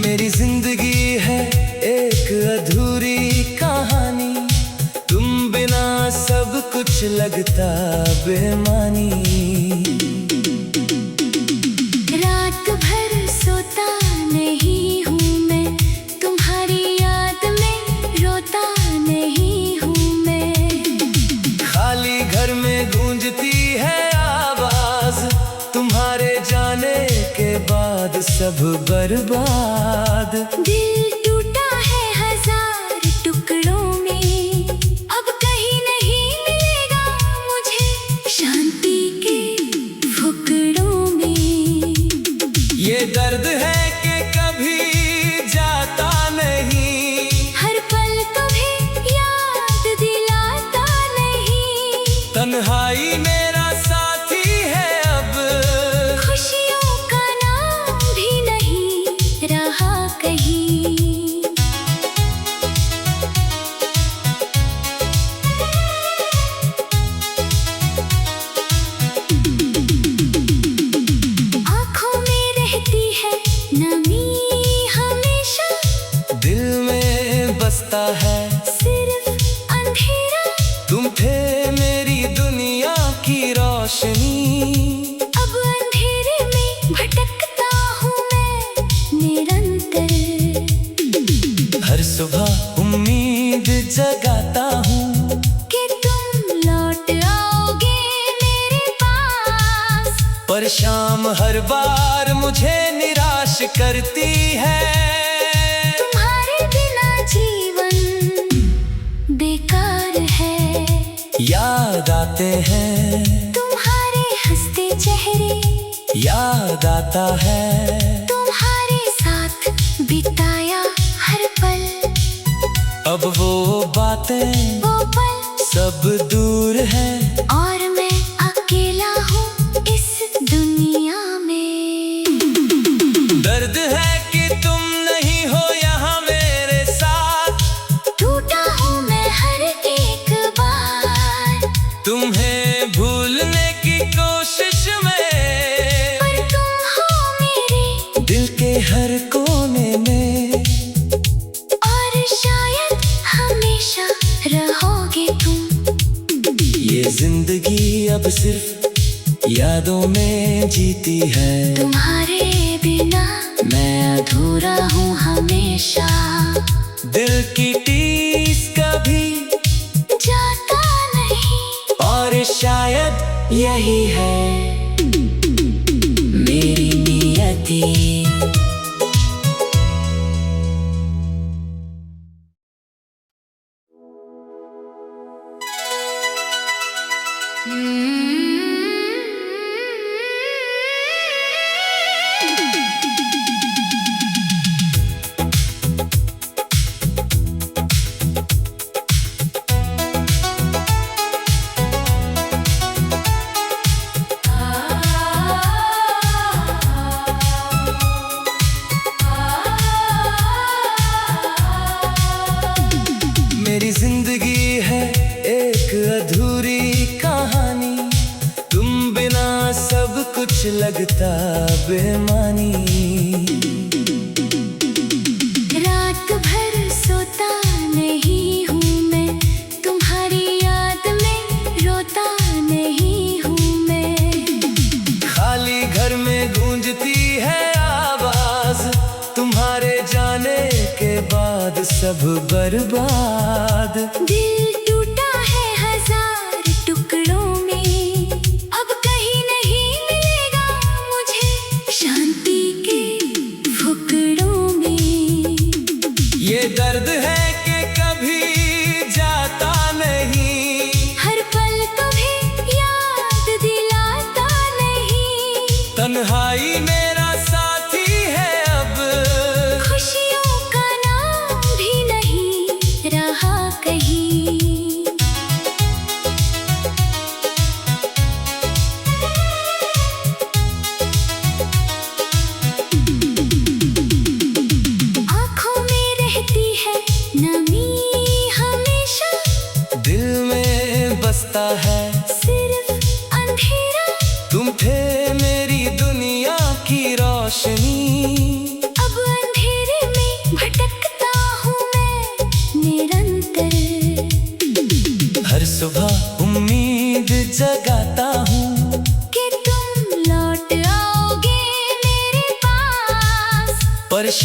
मेरी जिंदगी है एक अधूरी कहानी, तुम बिना सब कुछ लगता बेमानी। रात भर सोता नहीं हूँ मैं, तुम्हारी याद में रोता नहीं हूँ मैं। खाली घर में गूंजती है आवाज, तुम्हारे जाने के बाद सब बर्बाद। दिल टूटा है हजार टुकड़ों में, अब कहीं नहीं मिलेगा मुझे शांति के फुकड़ों में। ये दर्द है कि कभी जाता नहीं, हर पल तुम्हें याद दिलाता नहीं। तन्हाई मेरा साथी है अब, खुशियों का नाम भी नहीं रहा कहीं। आँखों में रहती है नमी हमेशा, दिल में बसता है सिर्फ अंधेरा। तुम थे मेरी दुनिया की रोशनी, अब अंधेरे में भटकता हूँ मैं निरंतर। हर सुबह उम्मीद जगाता हूँ कि तुम लौट आओगे मेरे पास। पर शाम हर बार मुझे निराश करती है। तुम्हारे बिना जीवन बेकार है। याद आते हैं, तुम्हारे हंसते चेहरे, याद आता है तुम्हारे साथ बिताया हर पल। अब वो बातें वो पल सब दूर है, और मैं अकेला हूँ इस दुनिया में। दर्द है कि तुम नहीं हो यहाँ मेरे साथ। टूटा हूँ मैं हर एक बार, तुम्हें भूलने की कोशिश में, पर तुम हो मेरे दिल के हर कोने में। और शायद हमेशा रहोगे तुम। ये जिंदगी अब सिर्फ यादों में जीती है, तुम्हारे बिना मैं अधूरा हूँ हमेशा। दिल की टीस कभी जाता नहीं, और शायद यही है मेरी नियति। मेरी जिंदगी है एक अधूरी कहानी, तुम बिना सब कुछ लगता बेमानी। रात भर सोता नहीं हूँ मैं, तुम्हारी याद में रोता नहीं हूँ मैं। खाली घर में गूंजती है आवाज, तुम्हारे जाने के बाद सब बर्बाद। दिल टूटा है हजार टुकड़ों में, अब कहीं नहीं मिलेगा मुझे शांति के फुकड़ों में। ये दर्द है कि कभी जाता नहीं, हर पल तुम्हें याद दिलाता नहीं। तन्हाई मेरा साथी है अब, खुशियों का नाम भी नहीं रहा कहीं।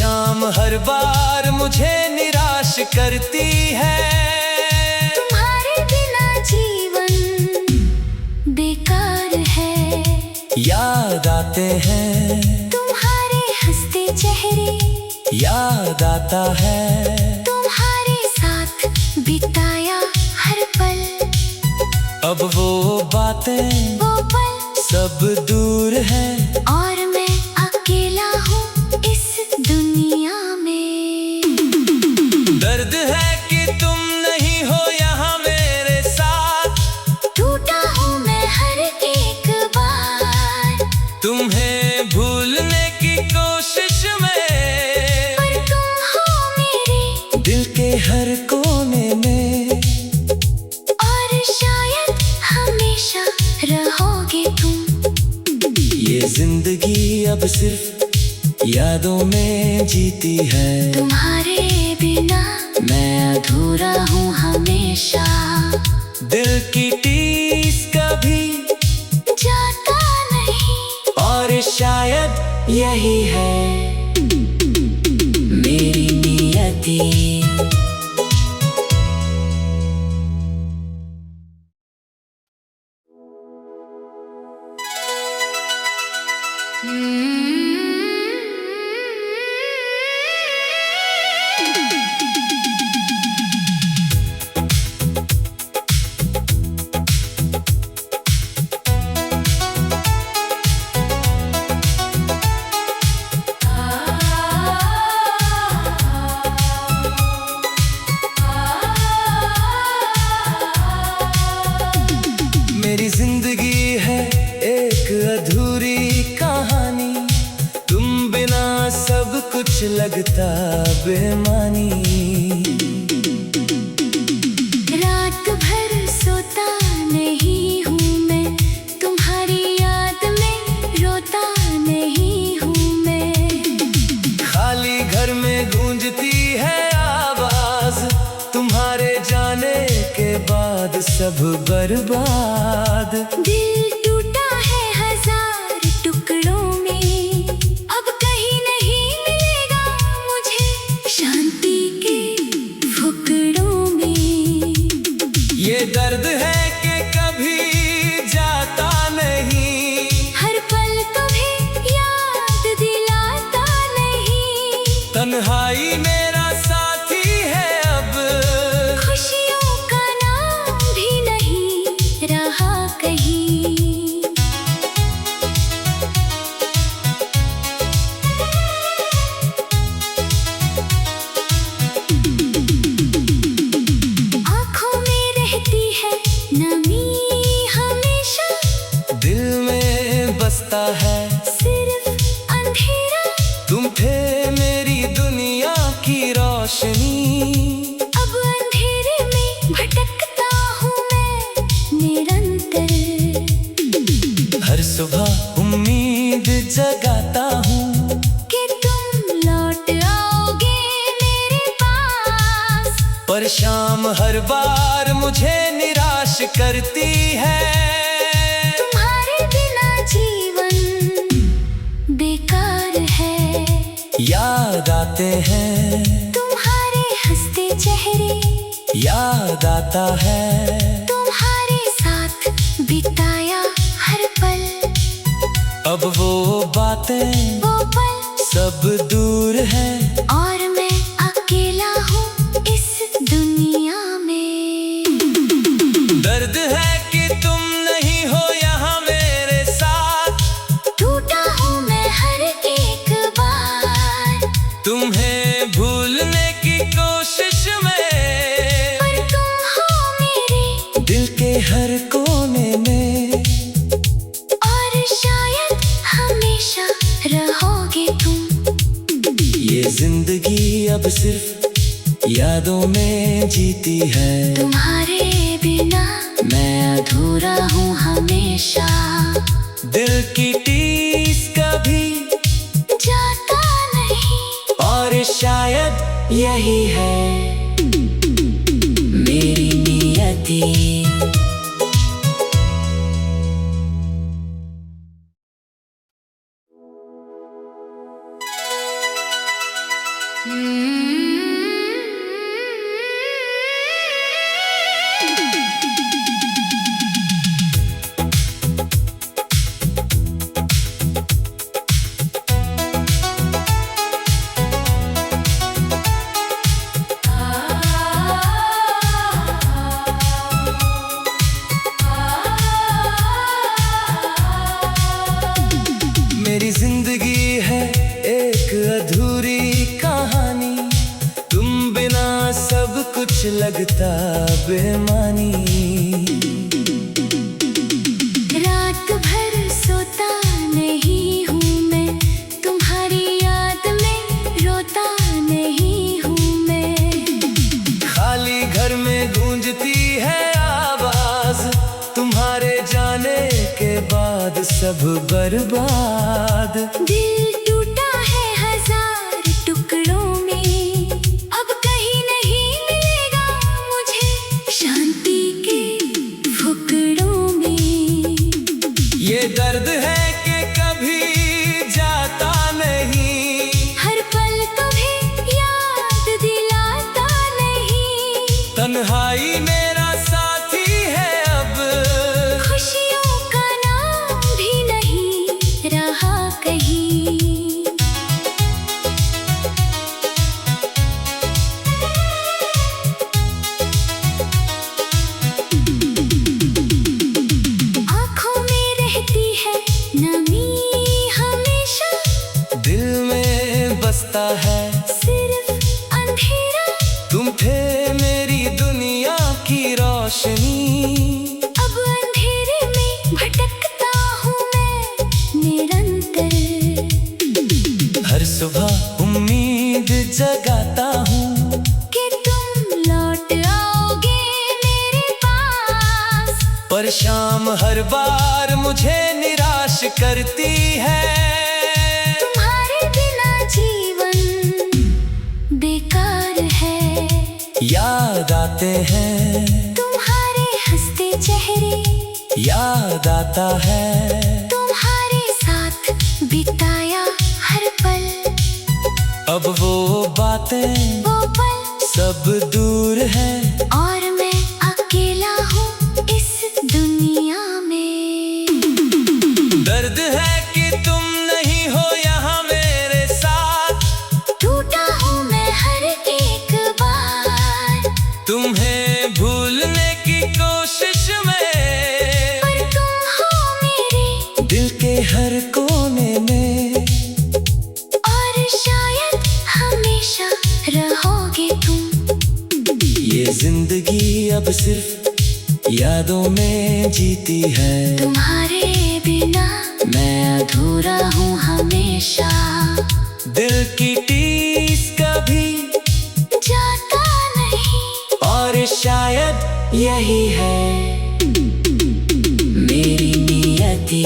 शाम हर बार मुझे निराश करती है। तुम्हारे बिना जीवन बेकार है। याद आते हैं तुम्हारे हंसते चेहरे, याद आता है तुम्हारे साथ बिताया हर पल। अब वो बातें वो पल सब दूर है और मैं अकेला हूँ इस दुनिया में। दर्द है कि तुम नहीं हो यहाँ मेरे साथ। टूटा हूँ मैं हर एक बार, तुम्हें भूलने की कोशिश में, पर तुम हो मेरे दिल के हर कोने में। और शायद हमेशा रहोगे तुम। ये जिंदगी अब सिर्फ यादों में जीती है। तुम्हारे बिना मैं अधूरा हूँ हमेशा। दिल की टीस कभी जाता नहीं, और शायद यही है मेरी नियति। मेरी जिंदगी है एक अधूरी कहानी, तुम बिना सब कुछ लगता बेमानी। रात भर सोता नहीं हूँ मैं, तुम्हारी याद में रोता नहीं हूँ मैं। खाली घर में गूंजती है आवाज, तुम्हारे जाने के बाद सब बर्बाद। दिल टूटा है हजार टुकड़ों में, अब कहीं नहीं मिलेगा मुझे शांति के फुकड़ों में। ये दर्द है कि कभी जाता नहीं, हर पल कभी याद दिलाता नहीं। तन्हाई मेरा साथी है अब, खुशियों का नाम भी नहीं रहा कहीं। आँखों में रहती है नमी हमेशा, दिल में बसता है सिर्फ अंधेरा। तुम थे मेरी दुनिया की रोशनी। अब अंधेरे में भटकता हूँ मैं निरंतर। हर सुबह उम्मीद जगाता हूँ कि तुम लौट आओगे मेरे पास। पर शाम हर बार मुझे निराश करती है। तुम्हारे बिना जीवन बेकार है। याद आते हैं तुम्हारे हंसते चेहरे, याद आता है तुम्हारे साथ बिताया हर पल। अब वो बातें वो पल सब दूर है और मैं अकेला हूँ इस दुनिया में। दर्द है कि तुम नहीं हो यहाँ मेरे साथ। टूटा हूँ मैं हर एक बार, तुम्हें भूलने की कोशिश में, पर तुम हो मेरे दिल के हर कोने में। और शायद हमेशा रहोगे तुम। ये जिंदगी अब सिर्फ यादों में जीती है। तुम्हारे बिना मैं अधूरा हूँ हमेशा। दिल की टीस कभी जाता नहीं, और शायद यही है मेरी नियति। मेरी जिंदगी है एक अधूरी कहानी, तुम बिना सब कुछ लगता बेमानी। रात भर सोता नहीं हूँ मैं, तुम्हारी याद में रोता नहीं हूँ मैं। खाली घर में गूंजती है आवाज, तुम्हारे जाने के बाद सब बर्बाद। दिल टूटा है हजार टुकड़ों में, अब कहीं नहीं मिलेगा मुझे शांति के फुकड़ों में। ये दर्द है कि कभी जाता नहीं, हर पल तुम्हें याद दिलाता नहीं। तन्हाई मेरा साथी है अब, खुशियों का नाम भी नहीं रहा कहीं। आँखों में रहती है नमी हमेशा, दिल में बसता है सिर्फ अंधेरा। तुम थे मेरी दुनिया की रोशनी, अब अंधेरे में भटकता हूँ मैं निरंतर। हर सुबह उम्मीद जगाता हूँ कि तुम लौट आओगे मेरे पास। पर शाम हर बार मुझे निराश करती है। तुम्हारे बिना जीवन बेकार है, याद आते हैं, तुम्हारे हंसते चेहरे, याद आता है, तुम्हारे साथ बिताया हर पल। अब वो बातें वो पल सब दूर है, और मैं अकेला हूँ इस दुनिया में। दर्द है कि तुम नहीं हो यहाँ मेरे साथ, टूटा हूँ मैं हर एक बार, तुम्हें भूलने की कोशिश में, पर तुम हो मेरे दिल के हर कोने में। और शायद हमेशा रहोगे तुम। ये जिंदगी अब सिर्फ यादों में जीती है, तुम्हारे बिना मैं अधूरा हूँ हमेशा। दिल की टीस कभी जाता नहीं, और शायद यही है मेरी नियति।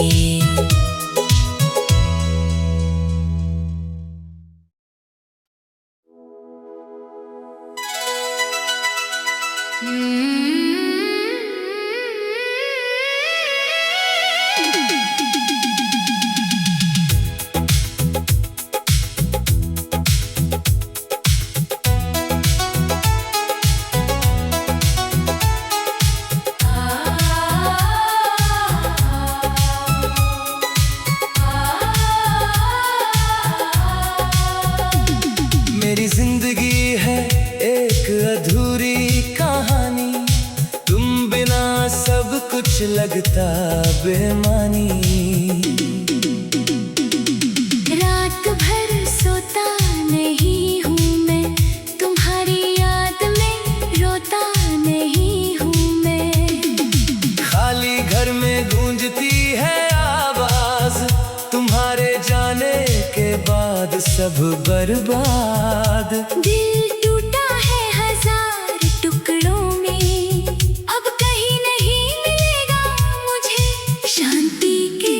मेरी जिंदगी है एक अधूरी कहानी, तुम बिना सब कुछ लगता बेमानी। रात भर सोता नहीं हूँ मैं, तुम्हारी याद में रोता नहीं हूँ मैं। खाली घर में गूंजती है आवाज, तुम्हारे जाने के बाद सब बर्बाद। दिल टूटा है हजार टुकड़ों में, अब कहीं नहीं मिलेगा मुझे शांति के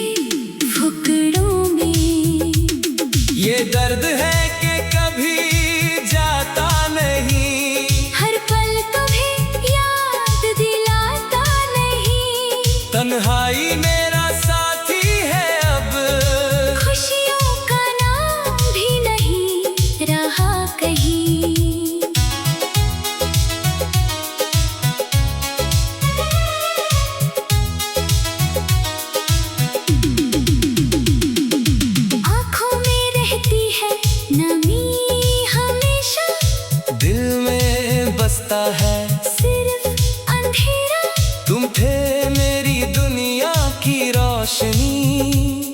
फुकड़ों में। ये दर्द है कि कभी जाता नहीं, हर पल तुम्हें याद दिलाता नहीं। तन्हाई मेरा साथी है अब, खुशियों का नाम भी नहीं रहा कहीं। बसता है सिर्फ अंधेरा। तुम थे मेरी दुनिया की रोशनी।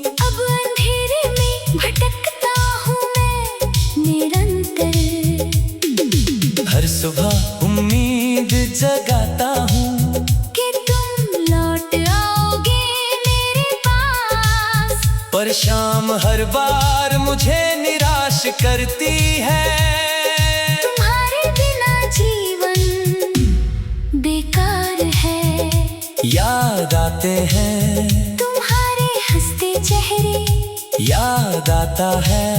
अब अंधेरे में भटकता हूँ मैं निरंतर। हर सुबह उम्मीद जगाता हूँ कि तुम लौट आओगे मेरे पास। पर शाम हर बार मुझे निराश करती है। तुम्हारे बिना जीवन बेकार है। याद आते हैं तुम्हारे हंसते चेहरे। याद आता है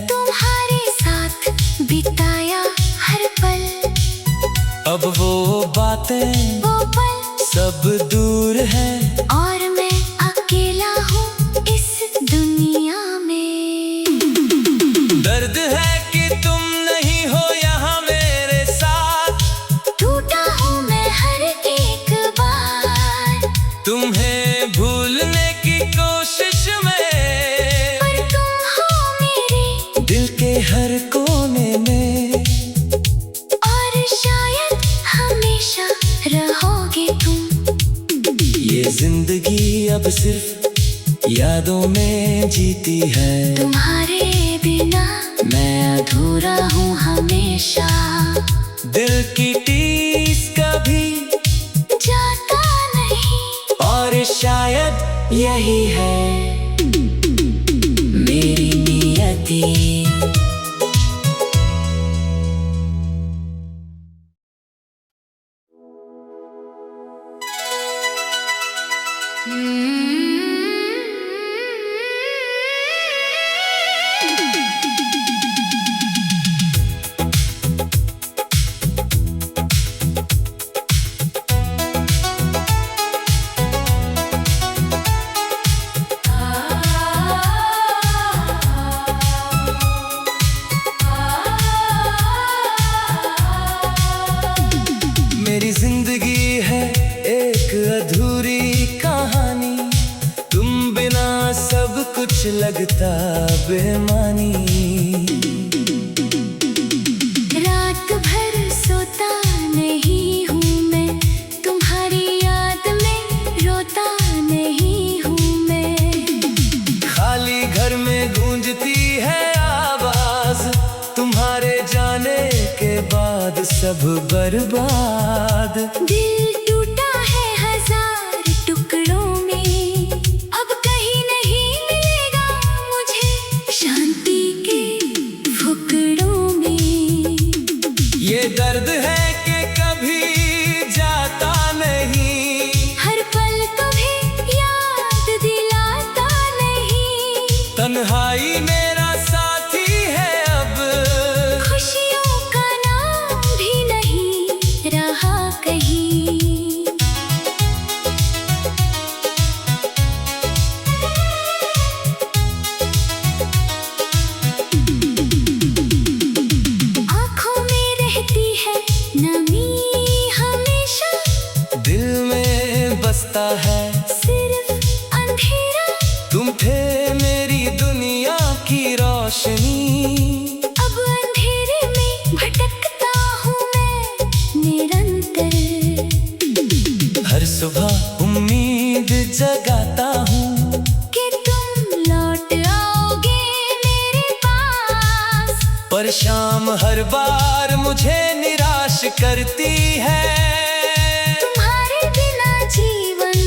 तुम्हारे साथ बिताया हर पल। अब वो बातें वो पल सब दूर हैं और मैं अकेला हूँ इस दुनिया में। दर्द है कि तुम नहीं हो यहाँ मेरे साथ। टूटा हूँ मैं हर एक बार। तुम्हें भूलने की कोशिश में, पर तुम हो मेरे दिल के हर कोने में। और शायद हमेशा रहोगे तुम। ये जिंदगी अब सिर्फ यादों में जीती है। तुम्हारे बिना मैं अधूरा हूँ हमेशा। दिल की टीस कभी जाता नहीं और शायद यही है मेरी नियति। मेरी जिंदगी है एक अधूरी कहानी। तुम बिना सब कुछ लगता बेमानी। रात भर सोता नहीं हूँ मैं। तुम्हारी याद में रोता नहीं हूँ मैं। खाली घर में गूंजती है आवाज। तुम्हारे जाने के बाद सब बर्बाद। दिल टूटा है हजार टुकड़ों में। अब कहीं नहीं मिलेगा मुझे शांति के फुकड़ों में। ये दर्द है कि कभी जाता नहीं। हर पल तुम्हें याद दिलाता नहीं। तन्हाई मेरा साथी है अब। खुशियों का नाम भी नहीं रहा कहीं। आँखों में रहती है नमी हमेशा। दिल में बसता है सिर्फ अंधेरा। तुम थे मेरी दुनिया की रोशनी। अब अंधेरे में भटकता हूँ मैं निरंतर। हर सुबह उम्मीद जगाता हूँ कि तुम लौट आओगे मेरे पास। पर शाम हर बार मुझे निराश करती है। तुम्हारे बिना जीवन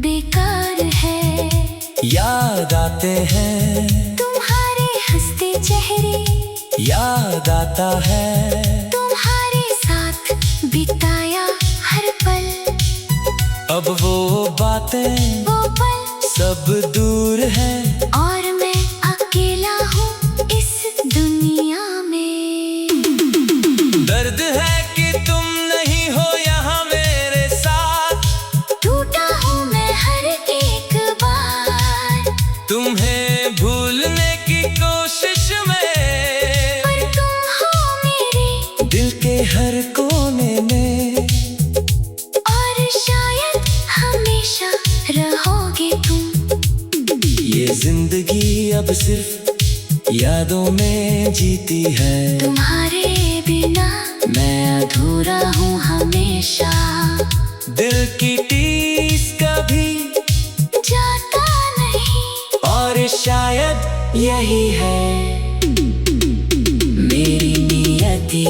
बेकार है। याद आते हैं तुम्हारे हंसते चेहरे। याद आता है तुम्हारे साथ बिताया हर पल। अब वो बातें वो पल सब दूर हैं और मैं अकेला हूँ इस दुनिया में। दर्द है कि तुम नहीं हो यहाँ मेरे साथ। टूटा हूँ मैं हर एक बार। तुम्हें भूलने की कोशिश में, पर तुम हो मेरे दिल के हर कोने में। और शायद हमेशा रहोगे तुम। ये जिंदगी अब सिर्फ यादों में जीती है। तुम्हारे बिना मैं अधूरा हूँ हमेशा। दिल की टीस कभी जाता नहीं, और शायद यही है मेरी नियति।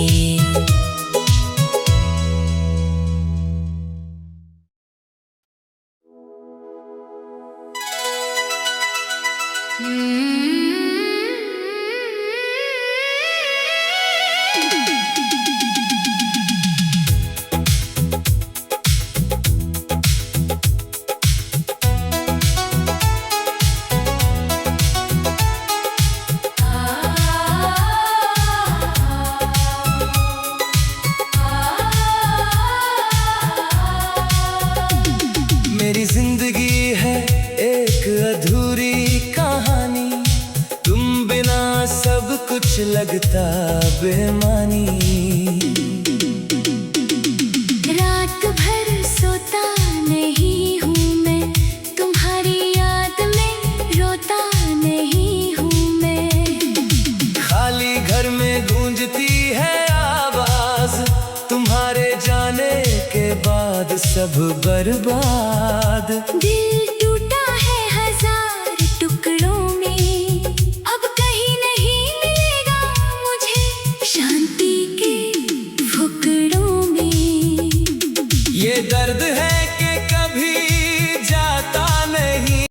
मेरी जिंदगी है एक अधूरी कहानी, तुम बिना सब कुछ लगता बेमानी। रात भर सोता नहीं हूँ मैं, तुम्हारी याद में रोता नहीं हूँ मैं। खाली घर में गूंजती है आवाज, तुम्हारे जाने के बाद सब बर्बाद। दिल टूट